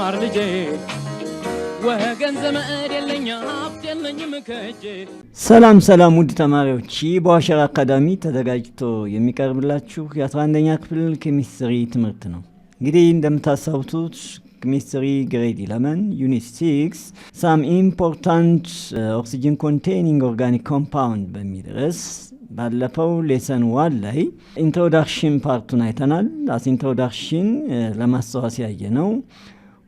ማር ልጄ ወገን ዘመድ የለኝ ሀብት የለኝም ከእጄ። ሰላም ሰላም ውድ ተማሪዎች፣ በዋሸራ አካዳሚ ተዘጋጅቶ የሚቀርብላችሁ የ11ኛ ክፍል ኬሚስትሪ ትምህርት ነው። እንግዲህ እንደምታስታውሱት ኬሚስትሪ ግሬድ 11 ዩኒት 6 ሳም ኢምፖርታንት ኦክሲጅን ኮንቴኒንግ ኦርጋኒክ ኮምፓውንድ በሚል ርዕስ ባለፈው ሌሰን 1 ላይ ኢንትሮዳክሽን ፓርቱን አይተናል። አስ ኢንትሮዳክሽን ለማስታወስ ያየ ነው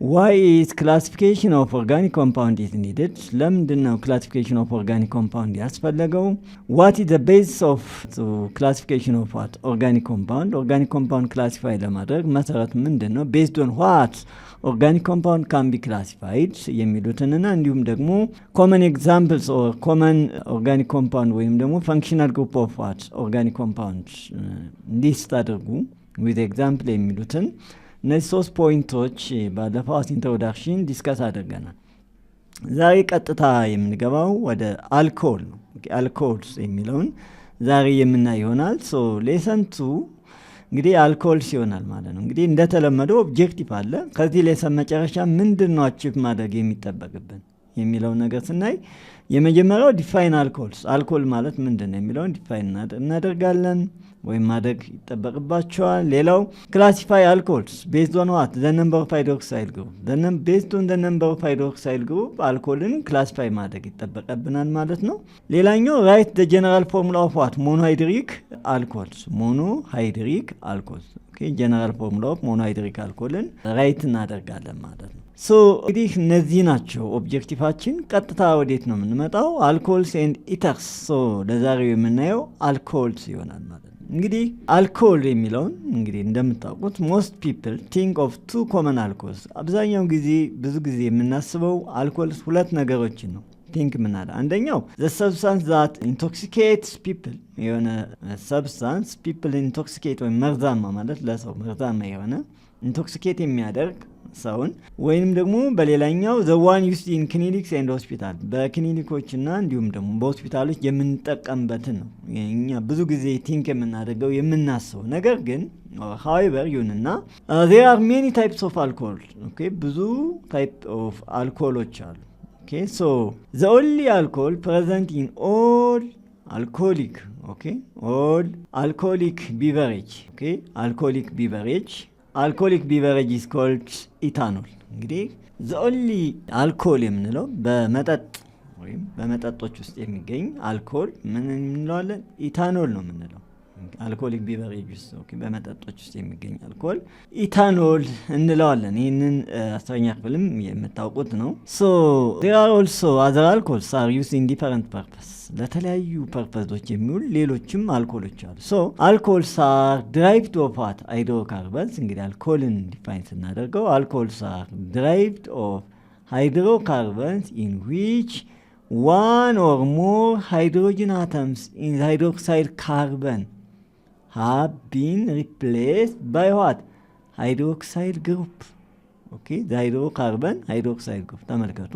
why is classification of organic compound is needed? ለምንድን ነው classification of organic compound ያስፈለገው? What is the basis of the classification of what? Organic compound. Organic compound classify ለማድረግ መሰረት ምንድን ነው? Based on what organic compound can be classified የሚሉትንና እንዲሁም ደግሞ common examples or common organic compound ወይም ደግሞ functional group of what organic compound ሊስት አድርጉ with example የሚሉትን እነዚህ 3 ፖይንቶች ባለፈው ኢንትሮዳክሽን ዲስከስ አድርገናል። ዛሬ ቀጥታ የምንገባው ወደ አልኮል ነው። አልኮልስ የሚለውን ዛሬ የምናይ ይሆናል። ሶ ሌሰን 2 እንግዲህ አልኮልስ ይሆናል ማለት ነው። እንግዲህ እንደተለመደው ኦብጀክቲቭ አለ። ከዚህ ሌሰን መጨረሻ ምንድነው አቺቭ ማድረግ የሚጠበቅብን የሚለው ነገር ስናይ የመጀመሪያው ዲፋይን አልኮልስ፣ አልኮል ማለት ምንድነው የሚለውን ዲፋይን እናደርጋለን ወይም ማድረግ ይጠበቅባቸዋል። ሌላው ክላሲፋይ አልኮልስ ቤዝድ ኦን ዋት ዘ ነምበር ኦፍ ሃይድሮክሳይል ግሩፕ ቤዝድ ኦን ዘ ነምበር ኦፍ ሃይድሮክሳይል ግሩፕ አልኮልን ክላሲፋይ ማድረግ ይጠበቅብናል ማለት ነው። ሌላኛው ራይት ዘ ጀነራል ፎርሙላ ኦፍ ዋት ሞኖሃይድሪክ አልኮልስ ሞኖሃይድሪክ አልኮልስ ጀነራል ፎርሙላ ኦፍ ሞኖሃይድሪክ አልኮልን ራይት እናደርጋለን ማለት ነው። ሶ እንግዲህ እነዚህ ናቸው ኦብጀክቲቫችን። ቀጥታ ወዴት ነው የምንመጣው? አልኮልስ ኤንድ ኢተርስ። ሶ ለዛሬው የምናየው አልኮልስ ይሆናል ማለት ነው። እንግዲህ አልኮል የሚለውን እንግዲህ እንደምታውቁት ሞስት ፒፕል ቲንክ ኦፍ ቱ ኮመን አልኮልስ። አብዛኛው ጊዜ ብዙ ጊዜ የምናስበው አልኮልስ ሁለት ነገሮችን ነው ቲንክ ምናለ። አንደኛው ዘ ሰብስታንስ ዛት ኢንቶክሲኬትስ ፒፕል፣ የሆነ ሰብስታንስ ፒፕል ኢንቶክሲኬት ወይም መርዛማ ማለት ለሰው መርዛማ የሆነ ኢንቶክሲኬት የሚያደርግ ሰውን፣ ወይንም ደግሞ በሌላኛው ዘ ዋን ዩዝድ ኢን ክሊኒክስ ኤንድ ሆስፒታል በክሊኒኮችና እንዲሁም ደግሞ በሆስፒታሎች የምንጠቀምበትን ነው እኛ ብዙ ጊዜ ቲንክ የምናደርገው የምናስበው። ነገር ግን however ይሁንና there are many types of alcohol ብዙ ታይፕ ኦፍ አልኮሎች አሉ። so the only alcohol present in all alcoholic all alcoholic beverage alcoholic beverage is called ethanol። እንግዲህ the only alcohol የምንለው በመጠጥ ወይም በመጠጦች ውስጥ የሚገኝ አልኮል ምን እንለዋለን? ኢታኖል ነው የምንለው። አልኮሊክ ቢቨሬጅ ውስጥ በመጠጦች ውስጥ የሚገኝ አልኮል ኢታኖል እንለዋለን። ይህንን 10ኛ ክፍልም የምታውቁት ነው። so there are also other alcohols are used in different purpose ለተለያዩ ፐርፐዞች የሚውል ሌሎችም አልኮሎች አሉ። so alcohols are derived of what hydrocarbons። እንግዲህ አልኮልን ዲፋይን ስናደርገው alcohols are derived of hydrocarbons in which one or more hydrogen atoms in the hydroxyl carbon have been replaced by what hydroxyl group the hydroxyl group። ተመልከቱ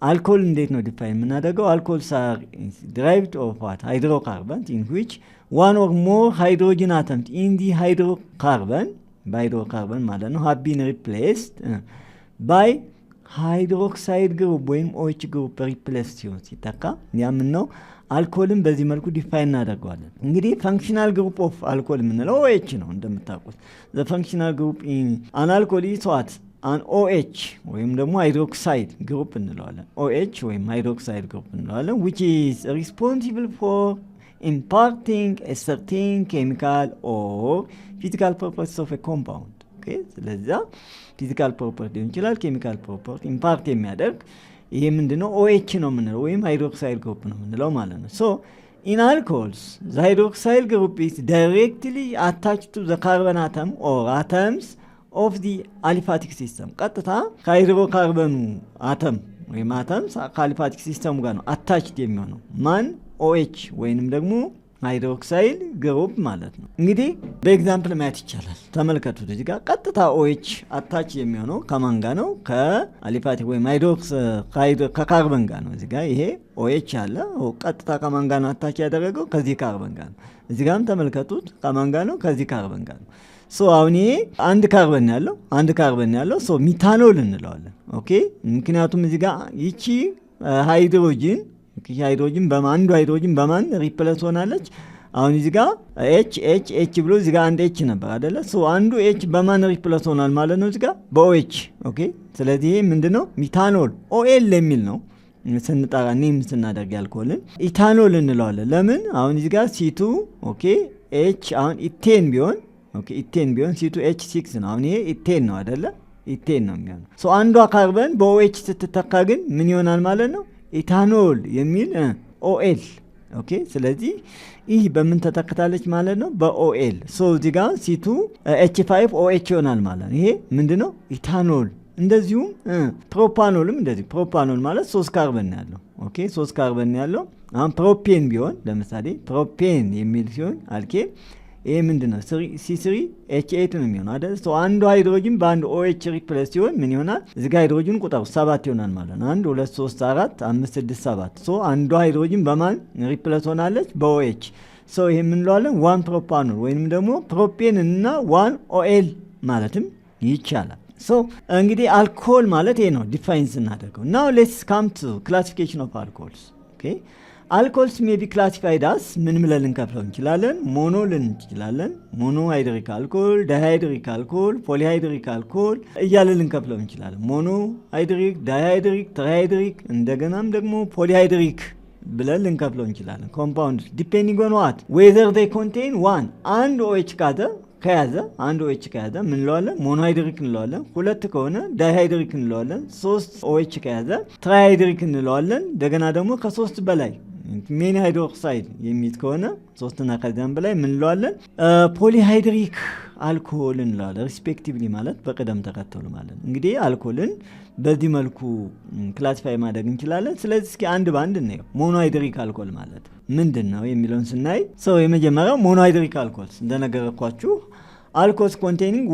አልኮል እንዴት ነው ዲፋይን የምናደርገው? alcohols are derived of what hydrocarbons in which one or more hydrogen atoms in the hydrocarbon ማለት ነው have been replaced by hydroxide group ወይም OH group replace ሲሆን ሲተካ ያምን ነው አልኮልን በዚህ መልኩ ዲፋይን እናደርገዋለን። እንግዲህ functional group of alcohol የምንለው OH ነው እንደምታውቁት። the functional group in an alcohol is what an OH ወይም ደግሞ hydroxide group እንለዋለን። OH ወይም hydroxide group እንለዋለን which is responsible for imparting a certain chemical or physical properties of a compound ስለዚህ ፊዚካል ፕሮፐርቲ ሊሆን ይችላል ኬሚካል ፕሮፐርቲ ኢምፓርት የሚያደርግ ይሄ ምንድነው? OH ነው የምንለው ወይም ሃይድሮክሳይድ ግሩፕ ነው የምንለው ማለት ነው። so in alcohols the hydroxyl group is directly attached to the carbon atom or atoms of the aliphatic system። ቀጥታ ከሃይድሮካርበኑ አተም ወይም አተምስ ከአሊፋቲክ ሲስተሙ ጋር ነው አታችድ የሚሆነው ማን? OH ወይንም ደግሞ ሃይድሮክሳይል ግሩፕ ማለት ነው። እንግዲህ በኤግዛምፕል ማየት ይቻላል። ተመልከቱት እዚህ ጋር ቀጥታ OH አታች የሚሆነው ከማን ጋር ነው? ከአሊፋቲክ ወይም ከካርበን ጋር ነው። እዚህ ጋር ይሄ OH አለ ቀጥታ ከማን ጋር ነው አታች ያደረገው? ከዚህ ካርበን ጋር ነው። እዚህ ጋርም ተመልከቱት ከማን ጋር ነው? ከዚህ ካርበን ጋር ነው። ሶ አሁን ይሄ አንድ ካርበን ያለው ሶ ሚታኖል እንለዋለን። ኦኬ ምክንያቱም እዚህ ጋር ይቺ ሃይድሮጂን አንዱ ሃይድሮጂን በማን ሪፕለስ ሆናለች? አሁን እዚህ ጋር ኤች ብሎ እዚህ ጋር አንድ ኤች ነበር አይደለ? ሶ አንዱ ኤች በማን ሪፕለስ ሆናል ማለት ነው? እዚህ ጋር በኦኤች። ኦኬ ስለዚህ ይሄ ምንድነው? ሚታኖል ኦኤል የሚል ነው። ስንጠራ ኔም ስናደርግ ያልኮልን ኢታኖል እንለዋለን። ለምን? አሁን እዚህ ጋር ሲቱ ኦኬ ኤች አሁን ኢቴን ቢሆን ሲቱ ኤች 6 ነው። አሁን ይሄ ኢቴን ነው አይደለ? ኢቴን ነው የሚሆነው። ሶ አንዷ ካርበን በኦኤች ስትተካ ግን ምን ይሆናል ማለት ነው? ኢታኖል የሚል ኦኤል። ኦኬ ስለዚህ ይህ በምን ተተክታለች ማለት ነው? በኦኤል። ሶ እዚህ ጋር ሲቱ ኤች 5 ኦኤች ይሆናል ማለት ነው። ይሄ ምንድነው? ኢታኖል። እንደዚሁም ፕሮፓኖልም እንደዚህ። ፕሮፓኖል ማለት 3 ካርበን ያለው። ኦኬ 3 ካርበን ያለው። አሁን ፕሮፔን ቢሆን ለምሳሌ ፕሮፔን የሚል ሲሆን አልኬን ይሄ ምንድነው? C3 H8 ነው የሚሆነው አይደል? ሶ አንዱ ሃይድሮጂን በአንድ OH ሪፕሌስ ሲሆን ምን ይሆናል? እዚህ ጋር ሃይድሮጂን ቁጥሩ 7 ይሆናል ማለት ነው። 1 2 3 4 5 6 7 ሶ አንዱ ሃይድሮጂን በማን ሪፕሌስ ሆናለች? በOH። ሶ ይሄ ምን እንለዋለን? 1 ፕሮፓኖል ወይንም ደግሞ ፕሮፔን እና 1 OL ማለትም ይቻላል። ሶ እንግዲህ አልኮል ማለት ይሄ ነው ዲፋይን ስናደርገው። ናው ሌትስ ካም ቱ ክላሲፊኬሽን ኦፍ አልኮልስ። ኦኬ አልኮልስ ሜይ ቢ ክላሲፋይድ አስ ምን ብለን ልንከፍለው እንችላለን? ሞኖ ልንችላለን። ሞኖ ሃይድሪክ አልኮል፣ ዳይሃይድሪክ አልኮል፣ ፖሊሃይድሪክ አልኮል እያለ ልንከፍለው እንችላለን። ሞኖ ሃይድሪክ፣ ዳይሃይድሪክ፣ ትራይሃይድሪክ እንደገናም ደግሞ ፖሊሃይድሪክ ብለን ልንከፍለው እንችላለን። ኮምፓውንድ ዲፔንዲንግ ኦን ዋት ዌዘር ዴይ ኮንቴን ዋን አንድ ኦኤች አንድ ኦኤች ከያዘ ምን እንለዋለን? ሞኖሃይድሪክ እንለዋለን። 2 ከሆነ ዳይሃይድሪክ እንለዋለን። 3 ኦኤች ከያዘ ትራይሃይድሪክ እንለዋለን። እንደገና ደግሞ ከ3 በላይ ሜኒ ሃይድሮክሳይድ የሚይዝ ከሆነ 3 እና ከዚያም በላይ ምን እንለዋለን? ፖሊሃይድሪክ አልኮል እንለዋለን። ሪስፔክቲቭሊ ማለት በቅደም ተከተሉ ማለት ነው። እንግዲህ አልኮልን በዚህ መልኩ ክላሲፋይ ማድረግ እንችላለን። ስለዚህ እስኪ አንድ ባንድ እናየው። ሞኖሃይድሪክ አልኮል ማለት ምንድን ነው የሚለውን ስናይ የመጀመሪያው ሞኖሃይድሪክ አልኮልስ እንደነገርኳችሁ አልኮልስ ኮንቴኒንግ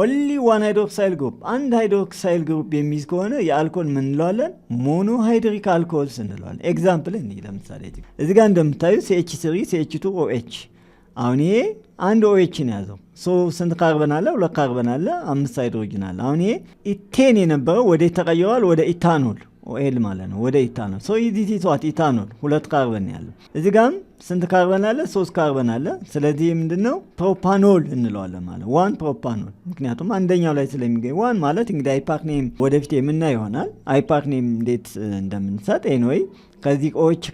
ኦንሊ ዋን ሃይድሮክሳይል ግሩፕ አንድ ሃይድሮክሳይል ግሩፕ የሚይዝ ከሆነ የአልኮል ምን እንለዋለን? ሞኖሃይድሪክ አልኮልስ እንለዋለን። ኤግዛምፕል ለምሳሌ እዚህ ጋር እንደምታዩ CH3 CH2 OH አሁን ይሄ አንድ OH ነው ያዘው። ስንት ካርበን አለ? 2 ካርበን አለ፣ 5 ሃይድሮጅን አለ። አሁን ይሄ ኢቴን የነበረው ወደ ተቀየሯል ወደ ኢታኖል ኦኤል ማለት ነው፣ ወደ ኢታኖል። ኢታኖል 2 ካርበን ያለው። እዚህ ጋርም ስንት ካርበን አለ? 3 ካርበን አለ። ስለዚህ ምንድነው? ፕሮፓኖል እንለዋለን ማለት 1 ፕሮፓኖል። ምክንያቱም አንደኛው ላይ ስለሚገኝ 1 ማለት እንግዲህ አይፓክ ኔም ወደፊት የምናይ ይሆናል። አይፓክ ኔም እንዴት እንደምንሰጥ ኤኒዌይ ከዚህ ኦኤች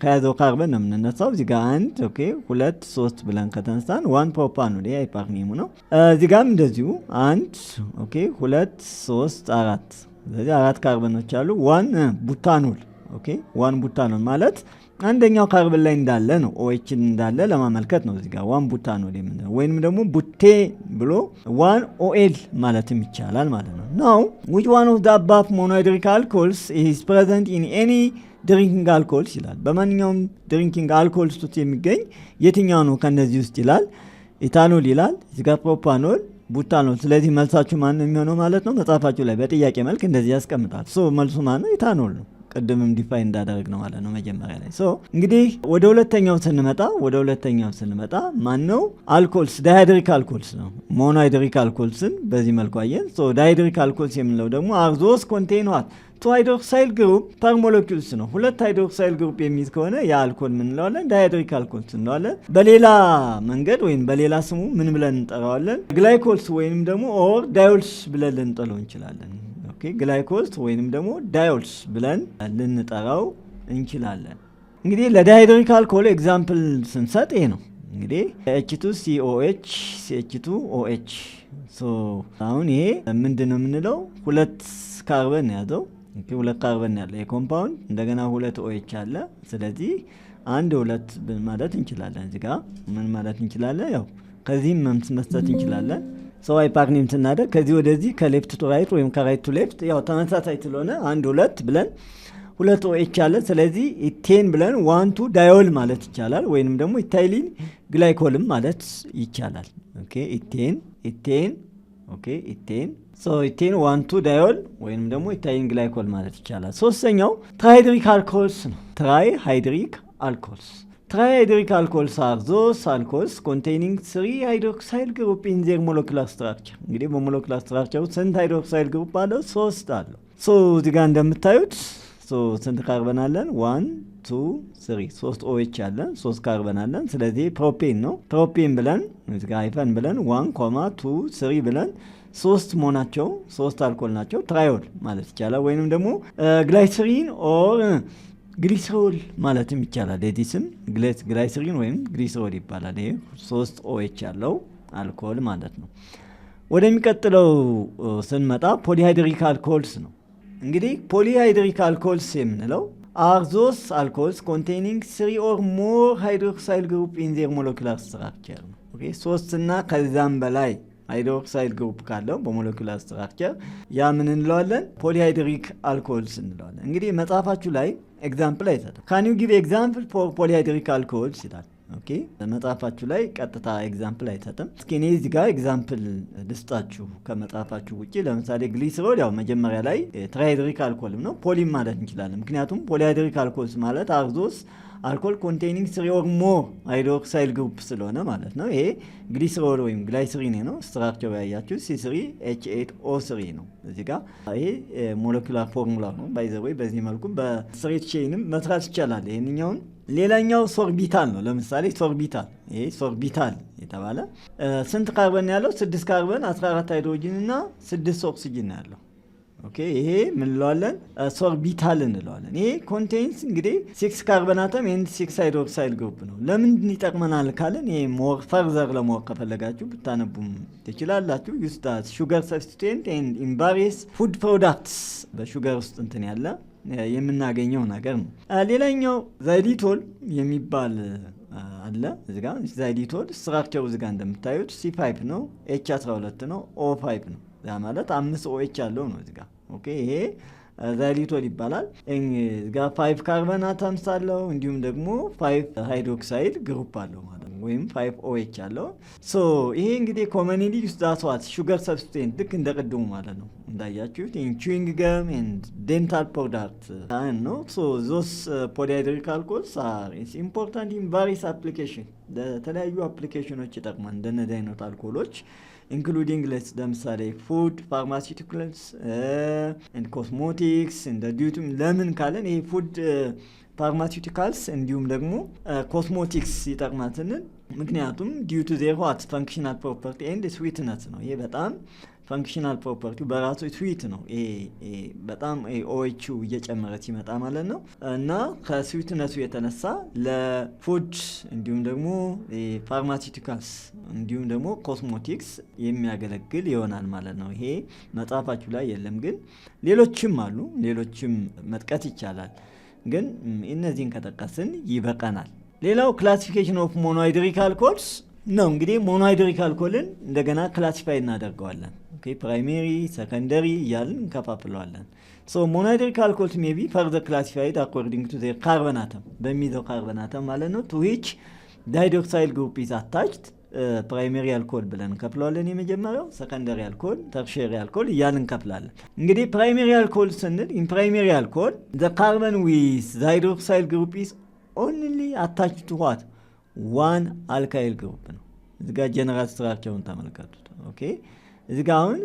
ከያዘው ካርበን ነው የምንነሳው። እዚህ ጋር 1 ኦኬ 2 3 ብለን ከተነሳን 1 ፕሮፓኖል ይሄ አይፓክ ኔሙ ነው። እዚህ ጋርም እንደዚሁ 1 ኦኬ 2 3 4 ስለዚህ 4 ካርበኖች አሉ። 1 ቡታኖል ኦኬ 1 ቡታኖል ማለት አንደኛው ካርበን ላይ እንዳለ ነው ኦኤች እንዳለ ለማመልከት ነው። እዚህ ጋር 1 ቡታኖል የምንለው ወይንም ደግሞ ቡቴ ብሎ 1 ኦኤል ማለትም ይቻላል ማለት ነው። ናው which one of the above monohydric alcohols is present in any ድሪንኪንግ አልኮልስ ይላል። በማንኛውም ድሪንኪንግ አልኮልስ ውስጥ የሚገኝ የትኛው ነው ከነዚህ ውስጥ ይላል? ኢታኖል ይላል፣ እዚህ ጋር ፕሮፓኖል፣ ቡታኖል። ስለዚህ መልሳችሁ ማን ነው የሚሆነው ማለት ነው? መጽሐፋችሁ ላይ በጥያቄ መልክ እንደዚህ ያስቀምጣል። መልሱ ማን ነው? ኢታኖል ነው። ቅድምም ዲፋይን እንዳደረግ ነው ማለት ነው መጀመሪያ ላይ። እንግዲህ ወደ ሁለተኛው ስንመጣ ማን ነው? አልኮልስ ዳይሃይድሪክ አልኮልስ ነው። ሞኖሃይድሪክ አልኮልስን በዚህ መልኩ አየን። ዳይሃይድሪክ አልኮልስ የምንለው ደግሞ አርዞስ ኮንቴን ዋት 2 ሃይድሮክሳይል ግሩፕ ፐር ሞለኪውልስ ነው። 2 ሃይድሮክሳይል ግሩፕ የሚይዝ ከሆነ የአልኮል ምን እንለዋለን? ዳይሃይድሪክ አልኮልስ እንለዋለን። በሌላ መንገድ ወይም በሌላ ስሙ ምን ብለን እንጠራዋለን? ግላይኮልስ ወይንም ደግሞ ኦር ዳዮልስ ብለን ልንጠራው እንችላለን። ኦኬ ግላይኮልስ ወይንም ደግሞ ዳዮልስ ብለን ልንጠራው እንችላለን። እንግዲህ ለዳይሃይድሪክ አልኮል ኤግዛምፕል ስንሰጥ ይሄ ነው። እንግዲህ H2COH CH2OH አሁን ይሄ ምንድነው የምንለው? 2 ካርበን ያዘው። 2 ካርበን ያለ የኮምፓውንድ እንደገና 2 OH አለ። ስለዚህ 1 2 ማለት እንችላለን። እዚህ ጋር ምን ማለት እንችላለን? ያው ከዚህም መስጠት እንችላለን። አይፓክ ኔም ስናደርግ ከዚህ ወደዚህ ከሌፍት ቱ ራይት ወይም ከራይት ቱ ሌፍት ያው ተመሳሳይ ስለሆነ 1 2 ብለን 2 OH አለ። ስለዚህ ኢቴን ብለን 1 2 ዳዮል ማለት ይቻላል። ወይንም ደግሞ ኢታይሊን ግላይኮልም ማለት ይቻላል። ኦኬ ኢቴን ኦኬ ኢቴን ኢቴን 1 2 ዳዮል ወይንም ደግሞ ኢታይሊን ግላይኮል ማለት ይቻላል። ሶስተኛው ትራይሃይድሪክ አልኮልስ ነው። ትራይሃይድሪክ Trihydric alcohols are those alcohols containing 3 hydroxyl group in their molecular structure. እንግዲህ በሞለኩላር ስትራክቸር ውስጥ ስንት ሃይድሮክሳይል ግሩፕ አለው? 3 አለው። እዚህ ጋር እንደምታዩት ስንት ካርበን አለን? 1 2 3 3 OH አለን፣ 3 ካርበን አለን። ስለዚህ ፕሮፔን ነው። ፕሮፔን ብለን እዚህ ጋር ሃይፈን ብለን 1 2 3 ብለን 3 መሆናቸው 3 አልኮል ናቸው። ትራዮል ማለት ይቻላል። ወይንም ደግሞ ግላይሰሪን ኦር ግሊሰሮል ማለትም ይቻላል። የዚህ ግላይሰሪን ወይም ግሊሰሮል ይባላል። ይሄ 3 OH ያለው አልኮል ማለት ነው። ወደሚቀጥለው ስንመጣ ፖሊሃይድሪክ አልኮልስ ነው። እንግዲህ ፖሊሃይድሪክ አልኮልስ የምንለው are those alcohols containing 3 or more hydroxyl group in their molecular structure. ኦኬ 3 እና ከዛም በላይ ሃይድሮክሳይል ግሩፕ ካለው በሞለኩላር ስትራክቸር ያ ምን እንለዋለን? ፖሊሃይድሪክ አልኮልስ እንለዋለን። እንግዲህ መጽሐፋችሁ ላይ ኤግዛምፕል አይሰጥም። ካን ዩ ጊቭ ኤግዛምፕል ፎር ፖሊሃይድሪክ አልኮልስ ይላል። ኦኬ መጽሐፋችሁ ላይ ቀጥታ ኤግዛምፕል አይሰጥም። እስኪ እኔ እዚህ ጋር ኤግዛምፕል ልስጣችሁ ከመጽሐፋችሁ ውጪ። ለምሳሌ ግሊሰሮል ያው መጀመሪያ ላይ ትራይሃይድሪክ አልኮልም ነው፣ ፖሊም ማለት እንችላለን። ምክንያቱም ፖሊሃይድሪክ አልኮልስ ማለት አርዞስ አልኮል ኮንቴኒንግ 3 ኦር ሞር ሃይድሮክሳይል ግሩፕ ስለሆነ ማለት ነው። ይሄ ግሊሰሮል ወይም ግላይሰሪን ነው። ስትራክቸር ያያችሁ C3H8O3 ነው። እዚህ ጋር ይሄ ሞለኩላር ፎርሙላ ነው። ባይ ዘ ወይ በዚህ መልኩ በስትሬት ቼይንም መስራት ይቻላል ይሄንኛውን። ሌላኛው ሶርቢታል ነው። ለምሳሌ ሶርቢታል፣ ይሄ ሶርቢታል የተባለ ስንት ካርበን ያለው? 6 ካርበን 14 ሃይድሮጂን እና 6 ኦክሲጂን ያለው። ኦኬ ይሄ ምን እንለዋለን? ሶርቢታል እንለዋለን። ይሄ ኮንቴንስ እንግዲህ 6 ካርበን አተም ኤንድ 6 ሃይድሮክሳይል ግሩፕ ነው። ለምንድን ይጠቅመናል ካለን ይሄ ሞር ፈርዘር ለማወቅ ከፈለጋችሁ ብታነቡም ትችላላችሁ። ዩስታስ ሹገር ሰብስቲቱዌንት ኤንድ ኢን ቫሪየስ ፉድ ፕሮዳክትስ በሹገር ውስጥ እንትን ያለ የምናገኘው ነገር ነው። ሌላኛው ዛይሊቶል የሚባል አለ። እዚህ ጋር ዛይሊቶል ስትራክቸሩ እዚህ ጋር እንደምታዩት C5 ነው፣ H12 ነው፣ O5 ነው። ያ ማለት 5 OH ያለው ነው እዚህ ጋር። ኦኬ ይሄ ዛይሊቶል ይባላል። እዚህ ጋር 5 ካርበን አተምስ አለው፣ እንዲሁም ደግሞ 5 ሃይድሮክሳይድ ግሩፕ አለው ማለት ነው፣ ወይም 5 OH አለው። ይሄ እንግዲህ ኮመንሊ ዩዝድ አስ ዋት ሹገር ሰብስቲቱዌንት ልክ እንደ ቅድሙ ማለት ነው እንዳያችሁት ኢን ቹዊንግ ገም ኤንድ ዴንታል ፕሮዳክት ነው። ዞስ ፖሊሃይድሪክ አልኮልስ አር ኢምፖርታንት ኢን ቫሪየስ አፕሊኬሽን፣ ለተለያዩ አፕሊኬሽኖች ይጠቅማል እንደነዚህ አይነት አልኮሎች ኢንክሉዲንግ ለምሳሌ ፉድ፣ ፋርማሲውቲካልስ ኤንድ ኮስሞቲክስ እንደ ዲዩቱም። ለምን ካለን ይሄ ፉድ ፋርማሲውቲካልስ እንዲሁም ደግሞ ኮስሞቲክስ ይጠቅማል ስንል ምክንያቱም ዲዩ ቱ ዜር ዋት ፈንክሽናል ፕሮፐርቲ ኤንድ ስዊትነስ ነው። ይሄ በጣም ፈንክሽናል ፕሮፐርቲው በራሱ ስዊት ነው። በጣም ኦኤቹ እየጨመረ ሲመጣ ማለት ነው። እና ከስዊትነሱ የተነሳ ለፉድ እንዲሁም ደግሞ ፋርማሲውቲካልስ እንዲሁም ደግሞ ኮስሞቲክስ የሚያገለግል ይሆናል ማለት ነው። ይሄ መጽሐፋችሁ ላይ የለም፣ ግን ሌሎችም አሉ። ሌሎችም መጥቀስ ይቻላል፣ ግን እነዚህን ከጠቀስን ይበቃናል። ሌላው ክላሲፊኬሽን ኦፍ ሞኖሃይድሪክ አልኮልስ ነው። እንግዲህ ሞኖሃይድሪክ አልኮልን እንደገና ክላሲፋይ እናደርገዋለን። ፕራይሜሪ ሰከንደሪ እያልን እንከፋፍለዋለን። ሞኖሃይድሪክ አልኮልስ ሜይ ቢ ፈርዘር ክላሲፋይድ አኮርዲንግ ቱ ዜር ካርበን አተም፣ በሚይዘው ካርበን አተም ማለት ነው። ቱ ዊች ሃይድሮክሳይል ግሩፕ ኢዝ አታችድ ፕራይሜሪ አልኮል ብለን እንከፍለዋለን። የመጀመሪያው ሰከንደሪ አልኮል፣ ተርሼሪ አልኮል እያልን እንከፍላለን። እንግዲህ ፕራይሜሪ አልኮል ስንል ኢን ፕራይሜሪ አልኮል ዘ ካርበን ዊዝ ሃይድሮክሳይል ግሩፕ ኢዝ ኦንሊ አታችድ ቱ ዋት ዋን አልካይል ግሩፕ ነው። እዚህ ጋር ጀነራል ስትራክቸሩን ተመልከቱት። ኦኬ እዚህ ጋር አሁን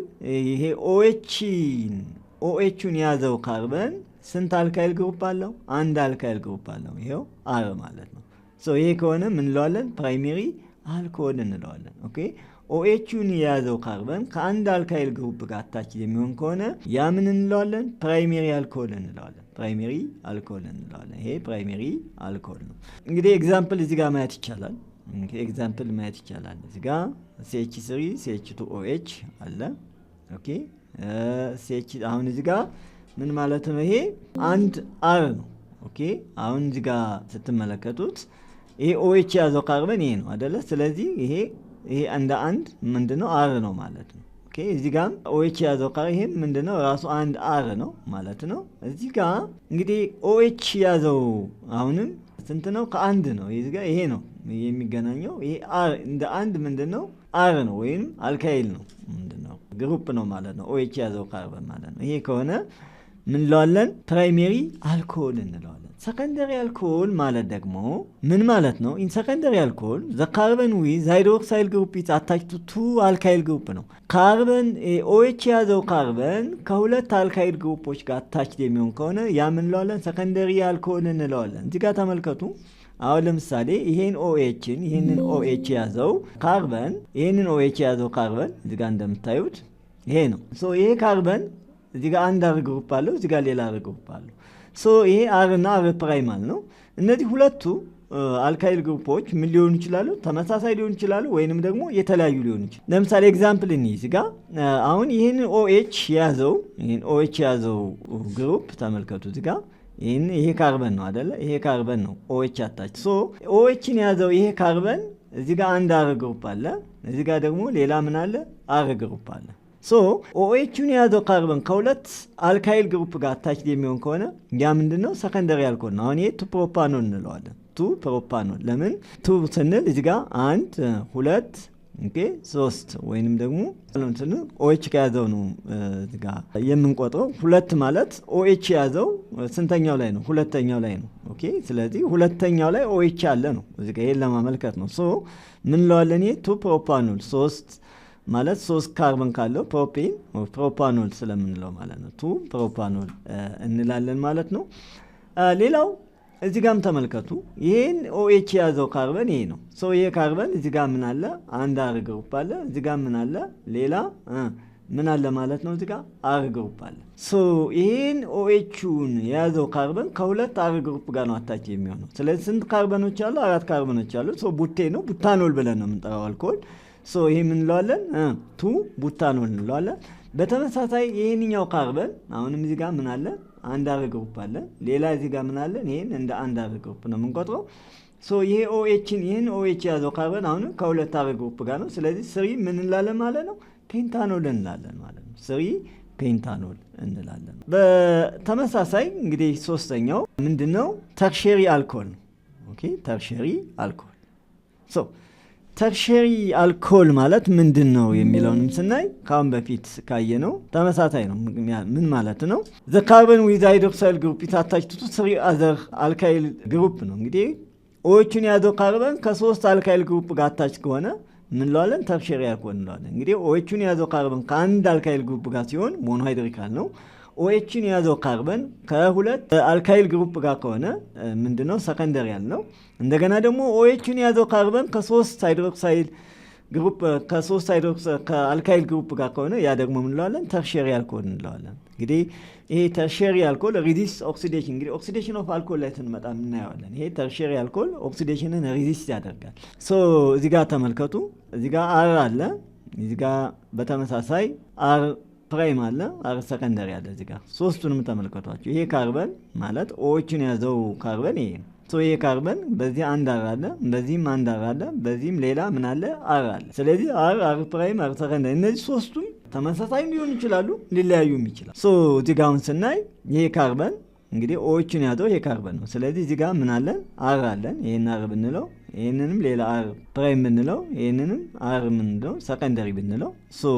ይሄ ኦኤችን የያዘው ካርበን ስንት አልካይል ግሩፕ አለው? አንድ አልካይል ግሩፕ አለው። ይሄው አር ማለት ነው። ይሄ ከሆነ ምን እንለዋለን? ፕራይሜሪ አልኮል እንለዋለን። ኦኬ ኦኤችን የያዘው ካርበን ከአንድ አልካይል ግሩፕ ጋር አታች የሚሆን ከሆነ ያ ምን እንለዋለን? ፕራይሜሪ አልኮል እንለዋለን። ፕራይሜሪ አልኮል እንለዋለን። ይሄ ፕራይሜሪ አልኮል ነው። እንግዲህ ኤግዛምፕል እዚህ ጋር ማየት ይቻላል። እዚህ ጋር CH3 CH2OH አለ። ኦኬ አሁን እዚህ ጋር ምን ማለት ነው? ይሄ አንድ አር ነው። ኦኬ አሁን እዚህ ጋር ስትመለከቱት ይሄ OH ያዘው ካርበን ይሄ ነው አይደለ? ስለዚህ ይሄ እንደ አንድ ምንድነው? አር ነው ማለት ነው። ኦኬ እዚህ ጋር OH ያዘው ካርበን ይሄ ምንድነው? ራሱ አንድ አር ነው ማለት ነው። እዚህ ጋር እንግዲህ OH ያዘው አሁንም ስንት ነው? ከአንድ ነው። እዚህ ጋር ይሄ ነው የሚገናኘው። ይሄ አር እንደ አንድ ምንድነው? አር ነው ወይም አልካይል ነው። ምንድነው? ግሩፕ ነው ማለት ነው። OH ያዘው ካርበን ማለት ነው። ይሄ ከሆነ ምን እንለዋለን? ፕራይሜሪ አልኮል እንለዋለን። ሰከንደሪ አልኮል ማለት ደግሞ ምን ማለት ነው? ኢን ሰከንደሪ አልኮል ዘ ካርበን ዊዝ ሃይድሮክሳይል ግሩፕ ኢዝ አታችድ ቱ አልካይል ግሩፕ ነው። ካርበን ኦኤች የያዘው ካርበን ከሁለት አልካይል ግሩፖች ጋር አታችድ የሚሆን ከሆነ ያ ምን እንለዋለን? ሰከንደሪ አልኮል እንለዋለን። እዚህ ጋር ተመልከቱ። አሁን ለምሳሌ ይሄንን ኦኤች የያዘው ካርበን እዚህ ጋር እንደምታዩት ይሄ ነው። ሶ ይሄ ካርበን እዚህ ጋር አንድ አር ግሩፕ አለው፣ እዚህ ጋር ሌላ አር ግሩፕ አለው። ሶ ይሄ አር እና አር ፕራይማል ነው። እነዚህ ሁለቱ አልካይል ግሩፖች ምን ሊሆኑ ይችላሉ? ተመሳሳይ ሊሆኑ ይችላሉ፣ ወይንም ደግሞ የተለያዩ ሊሆኑ ይችላሉ። ለምሳሌ ኤግዛምፕል እዚህ ጋር አሁን ይሄን ኦኤች የያዘው ግሩፕ ተመልከቱ። እዚህ ጋር ይሄ ካርበን ነው አይደለ? ይሄ ካርበን ነው ኦኤች አታች። ሶ ኦኤችን የያዘው ይሄ ካርበን እዚህ ጋር አንድ አር ግሩፕ አለ፣ እዚህ ጋር ደግሞ ሌላ ምን አለ? አር ግሩፕ አለ። ሶ ኦኤችን የያዘው ካርበን ከሁለት አልካይል ግሩፕ ጋር አታችድ የሚሆን ከሆነ ያ ምንድነው? ሰከንደሪ አልኮል ነው። አሁን ይሄ ቱ ፕሮፓኖል እንለዋለን። ቱ ፕሮፓኖል ለምን ቱ ስንል እዚህ ጋር 1 2 3 ወይንም ደግሞ ስንል ኦኤች ከያዘው ነው እዚህ ጋር የምንቆጥረው። ሁለት ማለት ኦኤች የያዘው ስንተኛው ላይ ነው? ሁለተኛው ላይ ነው። ኦኬ ስለዚህ ሁለተኛው ላይ ኦኤች ያለ ነው። እዚህ ጋር ይሄን ለማመልከት ነው። ሶ ምን እንለዋለን? ይሄ ቱ ፕሮፓኖል 3 ማለት 3 ካርበን ካለው ፕሮፓኖል ስለምንለው ማለት ነው። ቱ ፕሮፓኖል እንላለን ማለት ነው። ሌላው እዚህ ጋርም ተመልከቱ። ይሄን ኦኤች የያዘው ካርበን ይሄ ነው። ሶ ይሄ ካርበን እዚህ ጋር ምን አለ? አንድ አር ግሩፕ አለ፣ እዚህ ጋር ምን አለ? ሌላ ምን አለ ማለት ነው? እዚህ ጋር አር ግሩፕ አለ። ሶ ይሄን ኦኤቹን የያዘው ካርበን ከሁለት አር ግሩፕ ጋር ነው አታች የሚሆነው። ስለዚህ ስንት ካርበኖች አሉ? 4 ካርበኖች አሉ። ሶ ቡቴ ነው፣ ቡታኖል ብለን ነው የምንጠራው አልኮል። ሶ ይሄ ምን እንለዋለን? ቱ ቡታኖል እንለዋለን። በተመሳሳይ ይሄንኛው ካርበን አሁንም እዚህ ጋር ምን አለ? አንድ አር ግሩፕ አለ፣ ሌላ እዚህ ጋር ምን አለ? ይሄን እንደ አንድ አር ግሩፕ ነው የምንቆጥረው። ሶ ይሄ ይሄን ኦኤች ያዘው ካርበን አሁን ከሁለት አር ግሩፕ ጋር ነው። ስለዚህ ስሪ ምን እንላለን ማለት ነው? ፔንታኖል እንላለን ማለት ነው። ስሪ ፔንታኖል እንላለን። በተመሳሳይ እንግዲህ ሶስተኛው ምንድነው? ተርሸሪ አልኮል ነው። ኦኬ ተርሸሪ አልኮል። ሶ ተርሸሪ አልኮል ማለት ምንድን ነው የሚለውንም ስናይ ካሁን በፊት ካየነው ተመሳሳይ ነው። ምን ማለት ነው? ዘ ካርበን ዊዝ ሃይድሮክሳይል ግሩፕ ኢዝ አታችድ ቱ 3 አዘር አልካይል ግሩፕ ነው። እንግዲህ ኦኤችን የያዘው ካርበን ከ3 አልካይል ግሩፕ ጋር አታች ከሆነ ምን እንለዋለን? ተርሸሪ አልኮል እንለዋለን። እንግዲህ ኦኤችን የያዘው ካርበን ከአንድ አልካይል ግሩፕ ጋር ሲሆን ሞኖሃይድሪካል ነው። ኦኤችን የያዘው ካርበን ከሁለት አልካይል ግሩፕ ጋር ከሆነ ምንድነው? ሰከንደሪያል ነው። እንደገና ደግሞ ኦኤችን የያዘው ካርበን ከ3 ሃይድሮክሳይል ግሩፕ ከአልካይል ግሩፕ ጋር ከሆነ ያ ደግሞ ምን እንለዋለን? ተርሸሪ አልኮል እንለዋለን። እንግዲህ ይሄ ተርሸሪ አልኮል ሪዚስት ኦክሲዴሽን፣ እንግዲህ ኦክሲዴሽን ኦፍ አልኮል ላይ ስንመጣ እናየዋለን። ይሄ ተርሸሪ አልኮል ኦክሲዴሽንን ሪዚስት ያደርጋል። ሶ እዚህ ጋር ተመልከቱ። እዚህ ጋር አር አለ፣ እዚህ ጋር በተመሳሳይ አር ፕራይም አለ፣ አር ሰከንደሪ አለ። እዚህ ጋር ሶስቱንም ተመልከቷቸው። ይሄ ካርበን ማለት ኦኤችን የያዘው ካርበን ይሄ ነው። ሶ ይሄ ካርበን በዚህ አንድ አር አለ፣ በዚህም አንድ አር አለ፣ በዚህም ሌላ ምን አለ? አር አለ። ስለዚህ አር ፕራይም፣ አር ሰከንደሪ እነዚህ ሶስቱም ተመሳሳይ ሊሆኑ ይችላሉ፣ ሊለያዩም ይችላል። ሶ እዚህ ጋር አሁን ስናይ ይሄ ካርበን እንግዲህ ኦኤችን ያዘው ይሄ ካርበን ነው። ስለዚህ እዚህ ጋር ምን አለን? አር አለን። ይሄን አር ብንለው ይሄንንም ሌላ አር ፕራይም ብንለው ይሄንንም አር ምንለው ሰከንደሪ ብንለው ሶ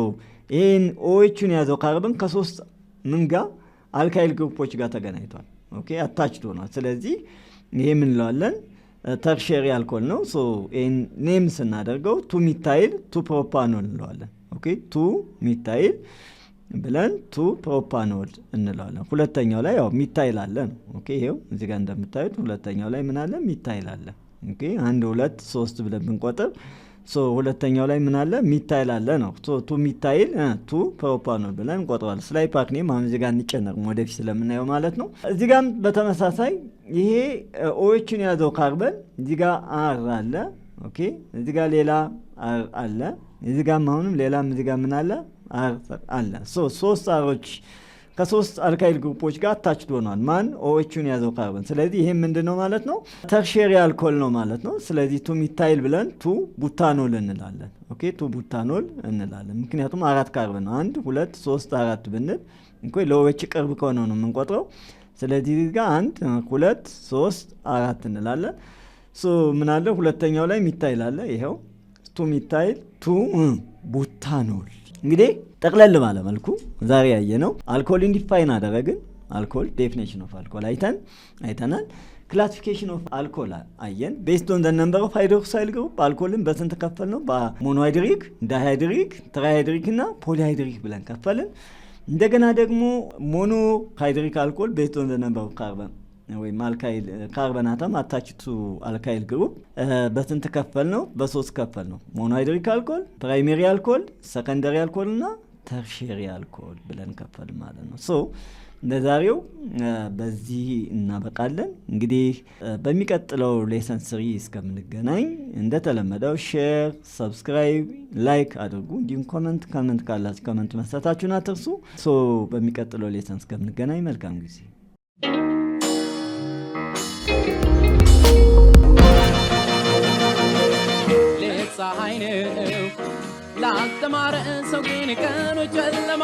ይሄን ኦኤችን ያዘው ካርበን ከ3 ምን ጋር አልካይል ግሩፖች ጋር ተገናኝቷል። ኦኬ አታችድ ሆኗል። ስለዚህ ይሄ ምን እንለዋለን? ተርሸሪ አልኮል ነው። ሶ ይሄን ኔም ስናደርገው ቱ ሚታይል ቱ ፕሮፓኖል እንለዋለን። ኦኬ ቱ ሚታይል ብለን ቱ ፕሮፓኖል እንለዋለን። ሁለተኛው ላይ ያው ሚታይል አለ ነው። ኦኬ ይሄው እዚህ ጋር እንደምታዩት ሁለተኛው ላይ ምን አለ? ሚታይል አለ። ኦኬ 1 2 3 ብለን ብንቆጥር ሶ ሁለተኛው ላይ ምን አለ? ሚታይል አለ ነው። ሶ ቱ ሚታይል ቱ ፕሮፓኖል ብለን እንቆጥረዋለን። ስላይ ፓክኔም አሁን እዚህ ጋር እንጨነቅ ወደፊት ስለምናየው ማለት ነው። እዚህ ጋር በተመሳሳይ ይሄ ኦኤችን የያዘው ካርበን እዚህ ጋር አር አለ። ኦኬ እዚህ ጋር ሌላ አር አለ። እዚህ ጋር አሁንም ሌላም እዚህ ጋር ምን አለ? አር አለ። ሶ 3 አሮች ከ3 አልካይል ግሩፖች ጋር አታችድ ሆኗል። ማን? ኦኤችን የያዘው ካርበን። ስለዚህ ይሄ ምንድነው ማለት ነው? ተርሸሪ አልኮል ነው ማለት ነው። ስለዚህ ቱ ሚታይል ብለን ቱ ቡታኖል እንላለን። ኦኬ ቱ ቡታኖል እንላለን። ምክንያቱም 4 ካርበን 1 2 3 4 ብንል እንኳን ለኦኤች ቅርብ ከሆነ ነው የምንቆጥረው። ስለዚህ እዚህ ጋር 1 2 3 4 እንላለን። ሶ ምን አለ? ሁለተኛው ላይ ሚታይል አለ። ይሄው ቱ ሚታይል ቱ ቡታኖል። እንግዲህ ጠቅለል ባለ መልኩ ዛሬ ያየነው አልኮል ኢንዲፋይን አደረግን። አልኮል ዴፊኒሽን ኦፍ አልኮል አይተናል። classification of alcohol አየን based on the number of hydroxyl group alcoholን በስንት ከፈል ነው በሞኖሃይድሪክ ዳይሃይድሪክ ትራይሃይድሪክ እና ፖሊሃይድሪክ ብለን ከፈልን እንደገና ደግሞ ሞኖሃይድሪክ alcohol based on the number of carbon ወይም አልካይል ካርበን አተም attached to alkyl group በስንት ከፈል ነው በሶስት ከፈል ነው ሞኖሃይድሪክ alcohol primary alcohol secondary alcohol እና tertiary alcohol ብለን ከፈል ማለት ነው ሶ ለዛሬው በዚህ እናበቃለን እንግዲህ በሚቀጥለው ሌሰን 3 እስከምንገናኝ እንደተለመደው ሼር ሰብስክራይብ ላይክ አድርጉ እንዲሁም ኮሜንት ካላችሁ ኮሜንት መስጠታችሁን አትርሱ ሶ በሚቀጥለው ሌሰን እስከምንገናኝ መልካም ጊዜ ፀሐይ ነው ላስተማረ ሰው ግን ቀኑ ጨለማ